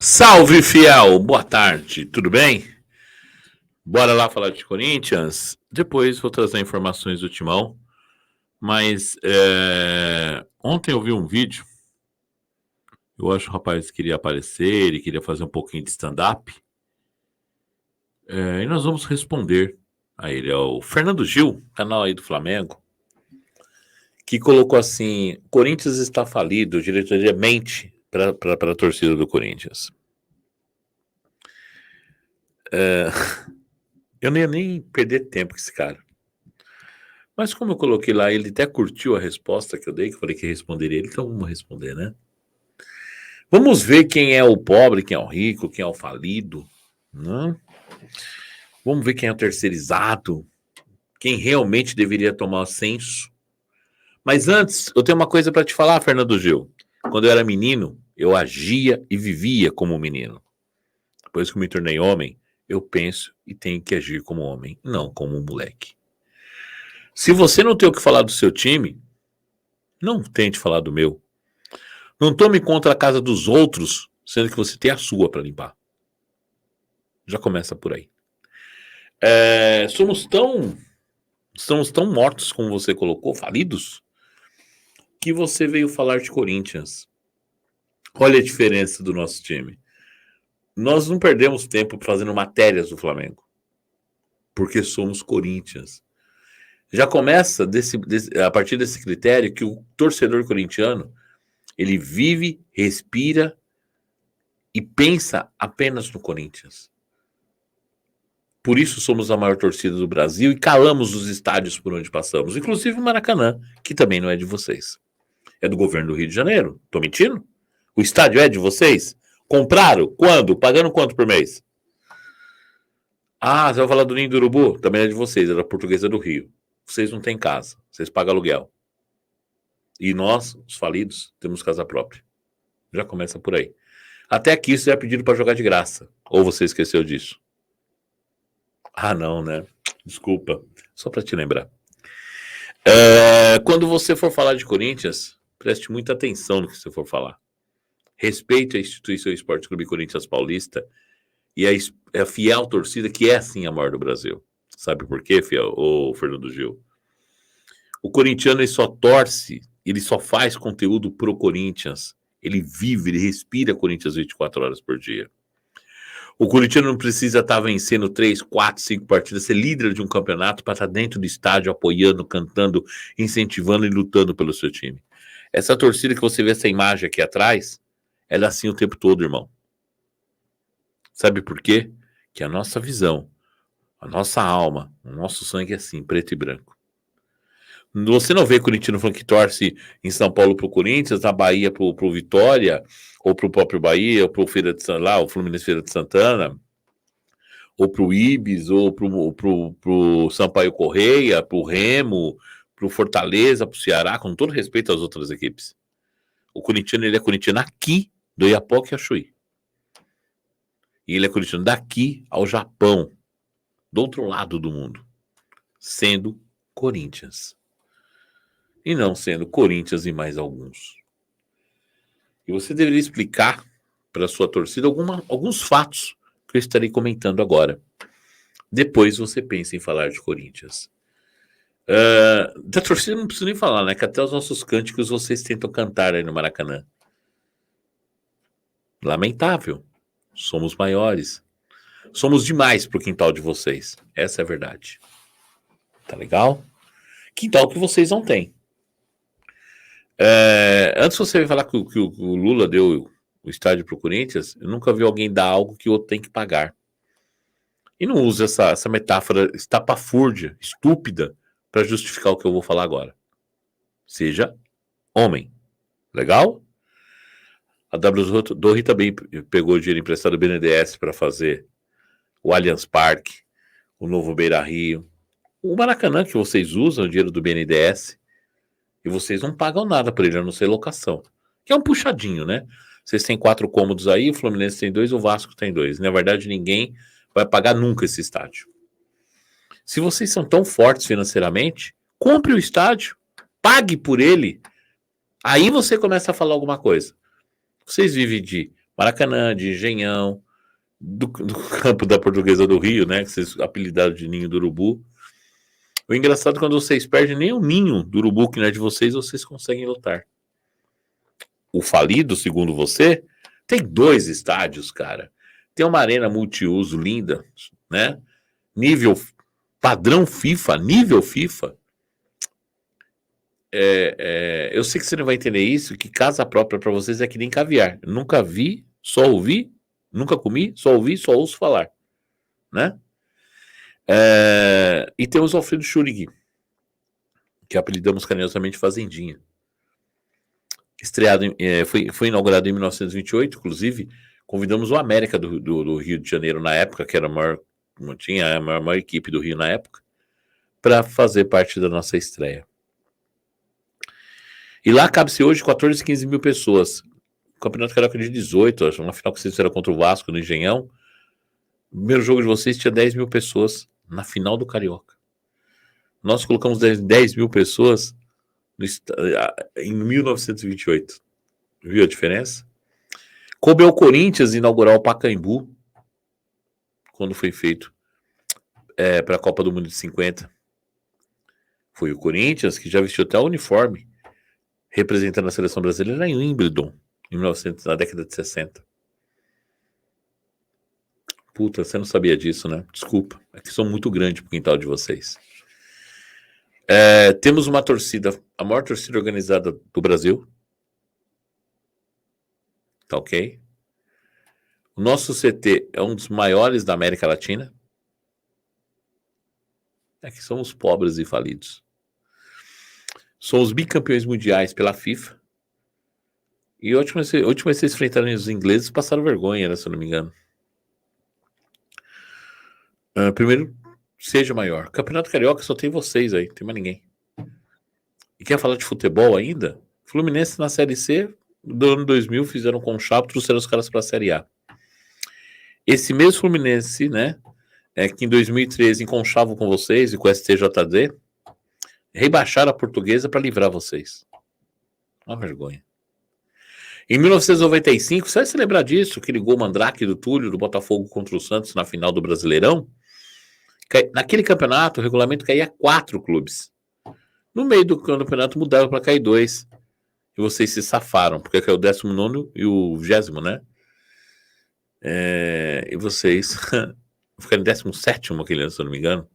Salve, fiel! Boa tarde, tudo bem? Bora lá falar de Corinthians? Depois vou trazer informações do Timão. Mas ontem eu vi um vídeo. Eu acho que o rapaz queria aparecer, ele queria fazer um pouquinho de stand-up. E nós vamos responder a ele. É o Fernando Gil, canal aí do Flamengo, que colocou assim: Corinthians está falido, a diretoria mente para a torcida do Corinthians. Eu não ia nem perder tempo com esse cara. Mas como eu coloquei lá, ele até curtiu a resposta que eu dei, que eu falei que responderia ele, então vamos responder, né? Vamos ver quem é o pobre, quem é o rico, quem é o falido, né? Vamos ver quem é o terceirizado, quem realmente deveria tomar senso. Mas antes, eu tenho uma coisa para te falar, Fernando Gil. Quando eu era menino, eu agia e vivia como menino. Depois que eu me tornei homem, eu penso e tenho que agir como homem, não como um moleque. Se você não tem o que falar do seu time, não tente falar do meu. Não tome contra a casa dos outros, sendo que você tem a sua para limpar. Já começa por aí. Somos tão mortos, como você colocou, falidos, que você veio falar de Corinthians. Olha a diferença do nosso time. Nós não perdemos tempo fazendo matérias do Flamengo, porque somos Corinthians. Já começa a partir desse critério que o torcedor corintiano, ele vive, respira e pensa apenas no Corinthians. Por isso somos a maior torcida do Brasil e calamos os estádios por onde passamos, inclusive o Maracanã, que também não é de vocês. É do governo do Rio de Janeiro. Tô mentindo? O estádio é de vocês? Compraram? Quando? Pagando quanto por mês? Ah, você vai falar do Ninho do Urubu? Também é de vocês, é da Portuguesa do Rio. Vocês não têm casa, vocês pagam aluguel. E nós, os falidos, temos casa própria. Já começa por aí. Até aqui isso é pedido para jogar de graça. Ou você esqueceu disso? Ah, não, né? Desculpa. Só para te lembrar. Quando você for falar de Corinthians, preste muita atenção no que você for falar. Respeite a instituição Esporte Clube Corinthians Paulista e a fiel torcida, que é sim a maior do Brasil. Sabe por quê, fiel? Ô, Fernando Gil? O corintiano ele só torce, ele só faz conteúdo pro Corinthians. Ele vive, ele respira Corinthians 24 horas por dia. O corintiano não precisa estar vencendo 3, 4, 5 partidas, ser líder de um campeonato para estar dentro do estádio, apoiando, cantando, incentivando e lutando pelo seu time. Essa torcida que você vê, essa imagem aqui atrás, ela é assim o tempo todo, irmão. Sabe por quê? Que a nossa visão, a nossa alma, o nosso sangue é assim, preto e branco. Você não vê corintiano falando que torce em São Paulo pro Corinthians, na Bahia pro Vitória, ou pro próprio Bahia, ou pro Feira de Santana, o Fluminense Feira de Santana, ou pro Ibis, ou pro Sampaio Correia, pro Remo, pro Fortaleza, pro Ceará, com todo respeito às outras equipes. O corintiano, ele é corintiano aqui do Iapoque a Chuí. E ele é corintiano daqui ao Japão, do outro lado do mundo, sendo Corinthians. E não sendo Corinthians e mais alguns. E você deveria explicar para a sua torcida alguns fatos que eu estarei comentando agora. Depois você pensa em falar de Corinthians. Da torcida não preciso nem falar, né? Que até os nossos cânticos vocês tentam cantar aí no Maracanã. Lamentável. Somos maiores. Somos demais pro quintal de vocês. Essa é a verdade. Tá legal? Quintal que vocês não têm. Antes você falar que o Lula deu o estádio pro Corinthians, eu nunca vi alguém dar algo que o outro tem que pagar. E não usa essa metáfora estapafúrdia, estúpida, para justificar o que eu vou falar agora. Seja homem. Legal? A W também pegou dinheiro emprestado do BNDES para fazer o Allianz Parque, o novo Beira Rio, o Maracanã que vocês usam, o dinheiro do BNDES, e vocês não pagam nada por ele, a não ser locação. Que é um puxadinho, né? Vocês têm 4 cômodos aí, o Fluminense tem 2, o Vasco tem 2. Na verdade, ninguém vai pagar nunca esse estádio. Se vocês são tão fortes financeiramente, compre o estádio, pague por ele. Aí você começa a falar alguma coisa. Vocês vivem de Maracanã, de Engenhão, do campo da Portuguesa do Rio, né? Que vocês apelidaram de Ninho do Urubu. O engraçado é quando vocês perdem nem o ninho do urubu que não é de vocês conseguem lotar. O falido, segundo você, tem 2 estádios, cara. Tem uma arena multiuso linda, né? Nível padrão FIFA, nível FIFA. Eu sei que você não vai entender isso, que casa própria para vocês é que nem caviar. Nunca vi, só ouvi, nunca comi, só ouvi, só ouço falar, né? E temos o Alfredo Schurigui, que apelidamos carinhosamente Fazendinha. Estreado, foi inaugurado em 1928, inclusive, convidamos o América do Rio de Janeiro na época, que era tinha a maior equipe do Rio na época, para fazer parte da nossa estreia. E lá cabe-se hoje 14, 15 mil pessoas. O Campeonato Carioca de 18, acho, uma final que vocês fizeram contra o Vasco no Engenhão. O primeiro jogo de vocês tinha 10 mil pessoas na final do Carioca. Nós colocamos 10 mil pessoas em 1928. Viu a diferença? Coube ao Corinthians inaugurar o Pacaembu, quando foi feito para a Copa do Mundo de 50. Foi o Corinthians que já vestiu até o uniforme representando a seleção brasileira em Wimbledon, na década de 60. Puta, você não sabia disso, né? Desculpa, é que sou muito grande pro quintal de vocês. Temos uma torcida, a maior torcida organizada do Brasil. Tá ok? O nosso CT é um dos maiores da América Latina. É que somos pobres e falidos. Somos bicampeões mundiais pela FIFA. E a última vez que vocês enfrentaram os ingleses, passaram vergonha, né, se eu não me engano. Primeiro, seja maior. Campeonato Carioca só tem vocês aí, não tem mais ninguém. E quer falar de futebol ainda? Fluminense na Série C do ano 2000 fizeram um conchavo, trouxeram os caras para a Série A. Esse mesmo Fluminense, né, que em 2013 enconchava com vocês e com o STJD, rebaixaram a Portuguesa para livrar vocês. Uma vergonha. Em 1995, você vai se lembrar disso, aquele gol mandrake do Túlio, do Botafogo contra o Santos na final do Brasileirão? Naquele campeonato, o regulamento caía 4 clubes. No meio do campeonato mudaram para cair 2. E vocês se safaram, porque caiu o 19º e o 20º, né? E vocês ficaram em 17º aquele ano, se eu não me engano.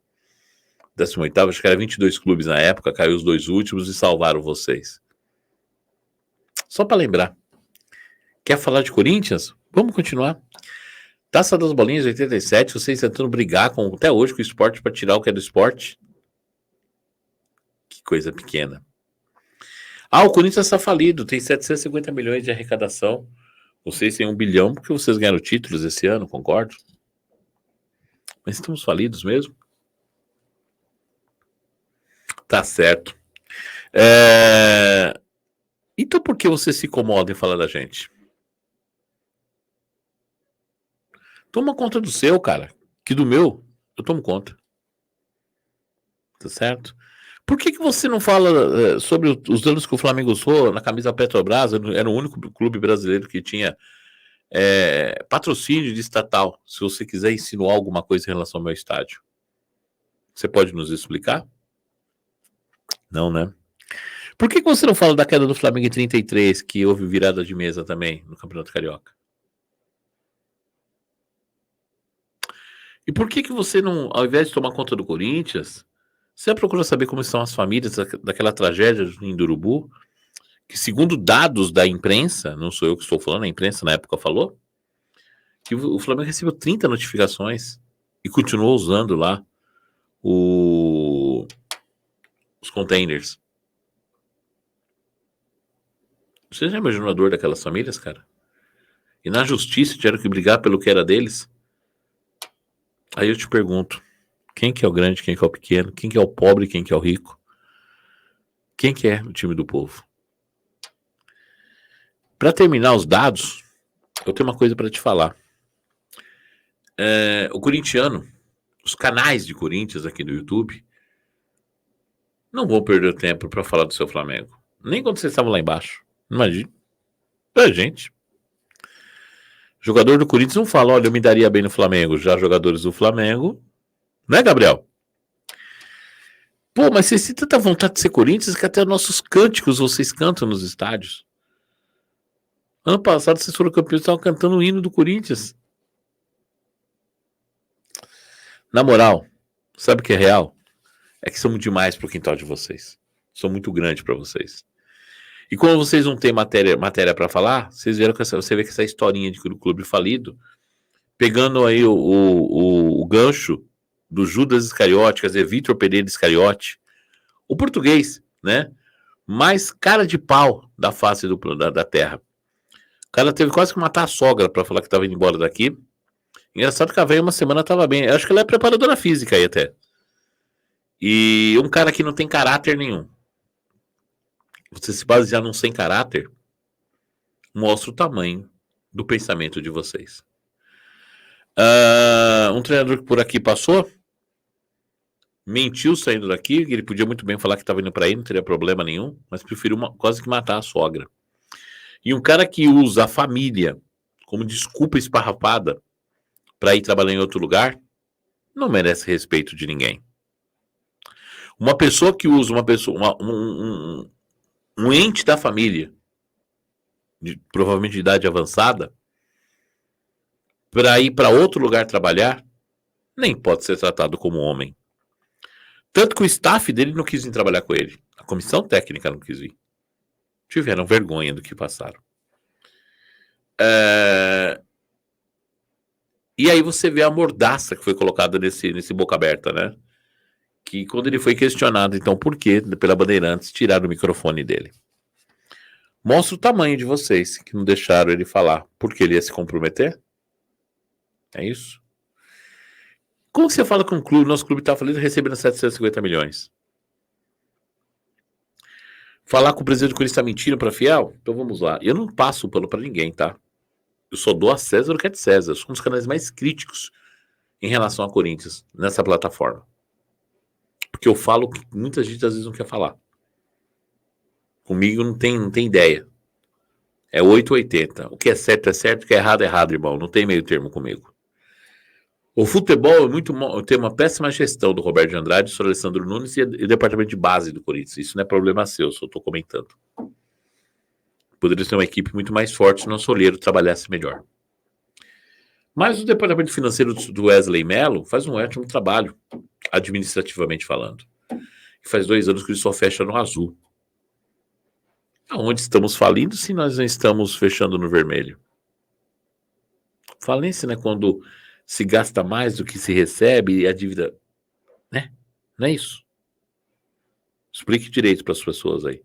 18º, acho que era 22 clubes na época, caiu os 2 últimos e salvaram vocês. Só para lembrar. Quer falar de Corinthians? Vamos continuar. Taça das Bolinhas 87, vocês tentando brigar até hoje com o esporte para tirar o que é do esporte. Que coisa pequena. O Corinthians está falido, tem 750 milhões de arrecadação. Vocês têm 1 bilhão porque vocês ganharam títulos esse ano, concordo. Mas estamos falidos mesmo? Tá certo. Então por que você se incomoda em falar da gente? Toma conta do seu, cara. Que do meu, eu tomo conta. Tá certo? Por que você não fala sobre os danos que o Flamengo usou na camisa Petrobras? Era o único clube brasileiro que tinha patrocínio de estatal. Se você quiser insinuar alguma coisa em relação ao meu estádio, você pode nos explicar? Não, né? Por que você não fala da queda do Flamengo em 33, que houve virada de mesa também no Campeonato Carioca? E por que você não, ao invés de tomar conta do Corinthians, você procura saber como estão as famílias daquela tragédia em Urubu, que segundo dados da imprensa, não sou eu que estou falando, a imprensa na época falou, que o Flamengo recebeu 30 notificações e continuou usando lá os containers. Você já imaginou a dor daquelas famílias, cara? E na justiça tiveram que brigar pelo que era deles? Aí eu te pergunto, quem que é o grande, quem que é o pequeno, quem que é o pobre, quem que é o rico? Quem que é o time do povo? Para terminar os dados, eu tenho uma coisa para te falar. O corintiano, os canais de Corinthians aqui no YouTube, não vão perder tempo para falar do seu Flamengo. Nem quando vocês estavam lá embaixo. Imagina. Gente. Jogador do Corinthians não fala, olha, eu me daria bem no Flamengo. Já jogadores do Flamengo, né, Gabriel? Pô, mas vocês têm tanta vontade de ser Corinthians que até nossos cânticos vocês cantam nos estádios. Ano passado vocês foram campeões e estavam cantando o hino do Corinthians. Na moral, sabe o que é real? É que somos demais pro quintal de vocês. Sou muito grande para vocês. E quando vocês não têm matéria para falar, vocês viram que você vê que essa historinha de clube falido, pegando aí o gancho do Judas Iscariote, quer dizer, Vitor Pereira Iscariote, o português, né? Mais cara de pau da face da terra. O cara teve quase que matar a sogra para falar que estava indo embora daqui. Engraçado que a velha uma semana estava bem. Eu acho que ela é preparadora física aí até. E um cara que não tem caráter nenhum. Você se basear num sem caráter, mostra o tamanho do pensamento de vocês. Um treinador que por aqui passou, mentiu saindo daqui, ele podia muito bem falar que estava indo para aí, não teria problema nenhum, mas preferiu quase que matar a sogra. E um cara que usa a família como desculpa esparrapada para ir trabalhar em outro lugar, não merece respeito de ninguém. Uma pessoa que usa um ente da família, provavelmente de idade avançada, para ir para outro lugar trabalhar, nem pode ser tratado como homem. Tanto que o staff dele não quis vir trabalhar com ele. A comissão técnica não quis vir. Tiveram vergonha do que passaram. E aí você vê a mordaça que foi colocada nesse boca aberta, né? Que quando ele foi questionado, então, por que, pela Bandeirantes, tiraram o microfone dele. Mostra o tamanho de vocês, que não deixaram ele falar porque ele ia se comprometer. É isso? Como você fala com um clube, nosso clube está falido, recebendo 750 milhões? Falar com o presidente do Corinthians está mentindo para fiel? Então vamos lá. Eu não passo o pano para ninguém, tá? Eu só dou a César o que é de César. Eu sou um dos canais mais críticos em relação a Corinthians nessa plataforma. Porque eu falo o que muita gente às vezes não quer falar. Comigo não tem ideia. É 880. O que é certo, o que é errado, irmão. Não tem meio termo comigo. O futebol tem uma péssima gestão do Roberto de Andrade, do Alessandro Nunes e o departamento de base do Corinthians. Isso não é problema seu, só estou comentando. Poderia ser uma equipe muito mais forte se o nosso olheiro trabalhasse melhor. Mas o departamento financeiro do Wesley Mello faz um ótimo trabalho, administrativamente falando. E faz 2 anos que ele só fecha no azul. Aonde estamos falindo se nós não estamos fechando no vermelho? Falência, né? Quando se gasta mais do que se recebe e a dívida... Né? Não é isso? Explique direito para as pessoas aí.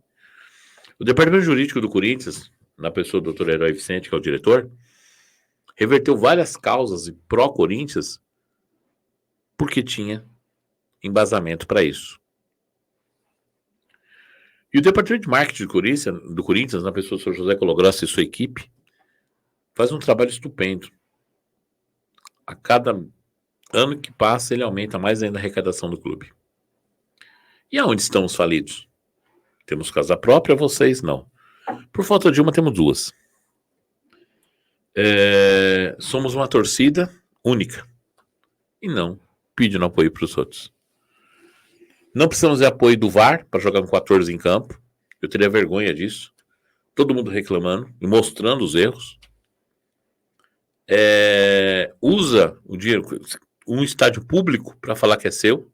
O departamento jurídico do Corinthians, na pessoa do Dr. Herói Vicente, que é o diretor, reverteu várias causas pró-Corinthians porque tinha embasamento para isso. E o departamento de marketing do Corinthians, na pessoa do Sr. José Cologrossi e sua equipe, faz um trabalho estupendo. A cada ano que passa, ele aumenta mais ainda a arrecadação do clube. E aonde estamos falidos? Temos casa própria, vocês não. Por falta de uma, temos 2. Somos uma torcida única. E não pedindo apoio para os outros. Não precisamos de apoio do VAR para jogar com 14 em campo. Eu teria vergonha disso. Todo mundo reclamando e mostrando os erros. Usa o dinheiro, um estádio público para falar que é seu.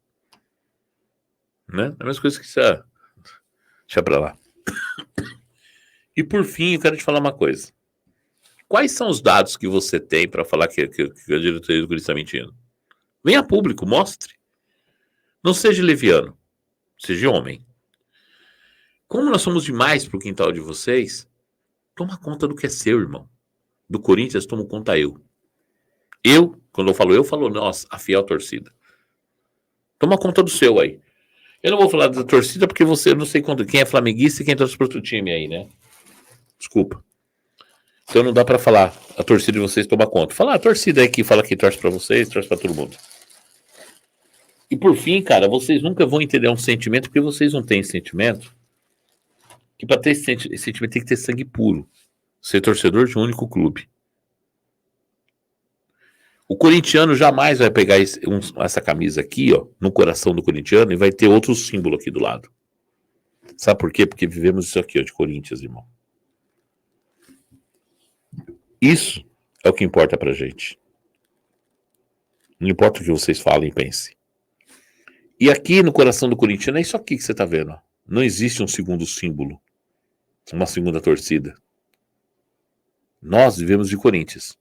Né? A mesma coisa que isso. Deixa para lá. E por fim, eu quero te falar uma coisa. Quais são os dados que você tem para falar que a diretoria do Corinthians está mentindo? Venha a público, mostre. Não seja leviano, seja homem. Como nós somos demais pro quintal de vocês, toma conta do que é seu, irmão. Do Corinthians, tomo conta eu. Quando eu falo nós, a fiel torcida. Toma conta do seu aí. Eu não vou falar da torcida porque eu não sei quem é flamenguista e quem torce pro outro time aí, né? Desculpa. Então não dá pra falar, a torcida de vocês toma conta. Fala a torcida aí que fala que torce pra vocês, torce pra todo mundo. E por fim, cara, vocês nunca vão entender um sentimento porque vocês não têm sentimento. Que pra ter esse sentimento tem que ter sangue puro. Ser torcedor de um único clube. O corintiano jamais vai pegar essa camisa aqui, ó, no coração do corintiano, e vai ter outro símbolo aqui do lado. Sabe por quê? Porque vivemos isso aqui, ó, de Corinthians, irmão. Isso é o que importa pra gente. Não importa o que vocês falem e pensem. E aqui no coração do corintiano é isso aqui que você tá vendo. Ó. Não existe um segundo símbolo, uma segunda torcida. Nós vivemos de Corinthians.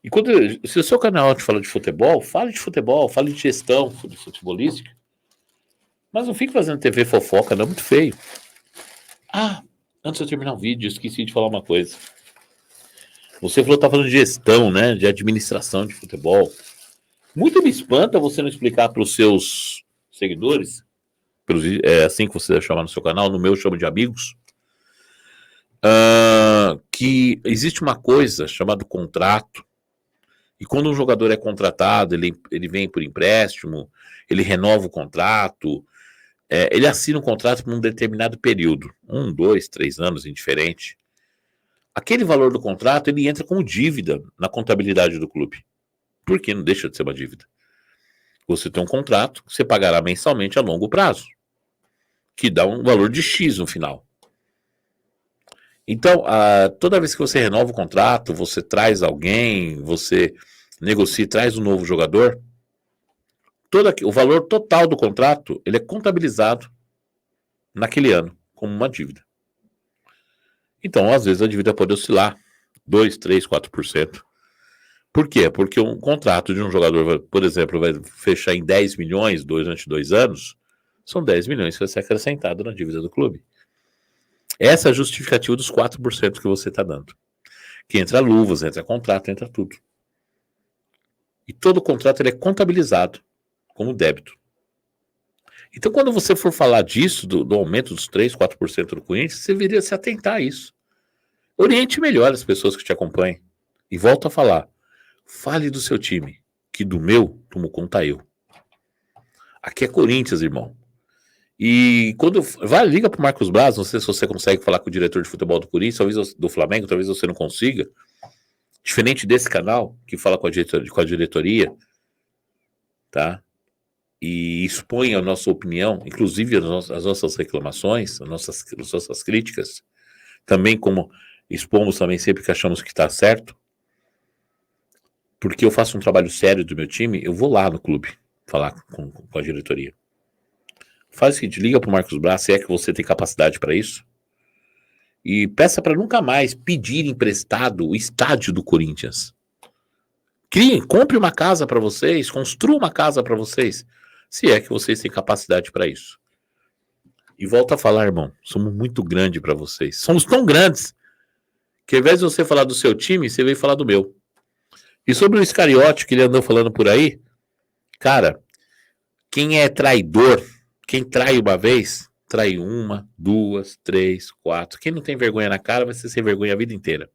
E se o seu canal te fala de futebol, fale de gestão futebolística. Mas não fique fazendo TV fofoca, não, é muito feio. Ah, antes de eu terminar o vídeo, eu esqueci de falar uma coisa. Você falou que tá falando de gestão, né? De administração de futebol. Muito me espanta você não explicar para os seus seguidores, é assim que você deve chamar no seu canal, no meu eu chamo de amigos, que existe uma coisa chamada contrato. E quando um jogador é contratado, ele vem por empréstimo, ele renova o contrato, ele assina um contrato por um determinado período, 1, 2, 3 anos, indiferente. Aquele valor do contrato, ele entra como dívida na contabilidade do clube. Porque não deixa de ser uma dívida. Você tem um contrato que você pagará mensalmente a longo prazo, que dá um valor de X no final. Então, toda vez que você renova o contrato, você traz alguém, você negocia, traz um novo jogador, o valor total do contrato, ele é contabilizado naquele ano como uma dívida. Então, às vezes a dívida pode oscilar 2, 3, 4%. Por quê? Porque um contrato de um jogador, por exemplo, vai fechar em 10 milhões durante 2 anos, são 10 milhões que vai ser acrescentado na dívida do clube. Essa é a justificativa dos 4% que você está dando. Que entra luvas, entra contrato, entra tudo. E todo contrato ele é contabilizado como débito. Então, quando você for falar disso, do aumento dos 3, 4% do Corinthians, você deveria se atentar a isso. Oriente melhor as pessoas que te acompanham. E volto a falar. Fale do seu time, que do meu, tomo conta eu. Aqui é Corinthians, irmão. E quando liga pro Marcos Braz, não sei se você consegue falar com o diretor de futebol do Corinthians, talvez do Flamengo, talvez você não consiga. Diferente desse canal, que fala com a diretoria, tá? E expõe a nossa opinião, inclusive as nossas reclamações, as nossas críticas, também como expomos também sempre que achamos que está certo, porque eu faço um trabalho sério do meu time, eu vou lá no clube falar com a diretoria. Faz o seguinte, liga pro Marcos Braz, se é que você tem capacidade para isso, e peça para nunca mais pedir emprestado o estádio do Corinthians. Compre uma casa para vocês, construa uma casa para vocês, se é que vocês têm capacidade para isso. E volto a falar, irmão, somos muito grandes para vocês. Somos tão grandes que ao invés de você falar do seu time, você veio falar do meu. E sobre o Iscariote, que ele andou falando por aí, cara, quem é traidor, quem trai uma vez, trai 1, 2, 3, 4. Quem não tem vergonha na cara vai ser sem vergonha a vida inteira.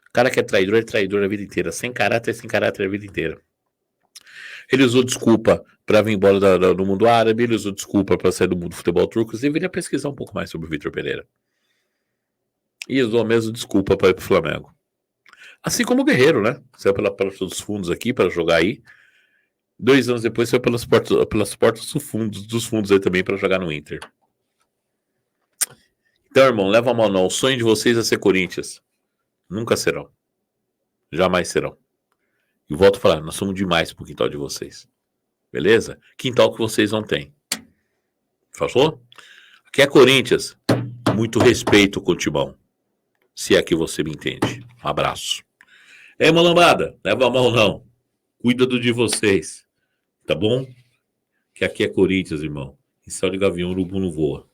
O cara que é traidor a vida inteira. Sem caráter a vida inteira. Ele usou desculpa para vir embora do mundo árabe, ele usou desculpa para sair do mundo do futebol turco. Você deveria pesquisar um pouco mais sobre o Vitor Pereira. E usou a mesma desculpa para ir pro Flamengo. Assim como o Guerreiro, né? Saiu pela porta dos fundos aqui para jogar aí. 2 anos depois saiu pelas portas dos fundos aí também para jogar no Inter. Então, irmão, leva a mão não. O sonho de vocês é ser Corinthians. Nunca serão. Jamais serão. E volto a falar, nós somos demais pro quintal de vocês. Beleza? Quintal que vocês não têm. Falou? Aqui é Corinthians. Muito respeito com o Timão. Se é que você me entende. Um abraço. Ei, malambada, leva a mão não. Cuida de vocês. Tá bom? Que aqui é Corinthians, irmão. Em céu de gavião, o urubu não voa.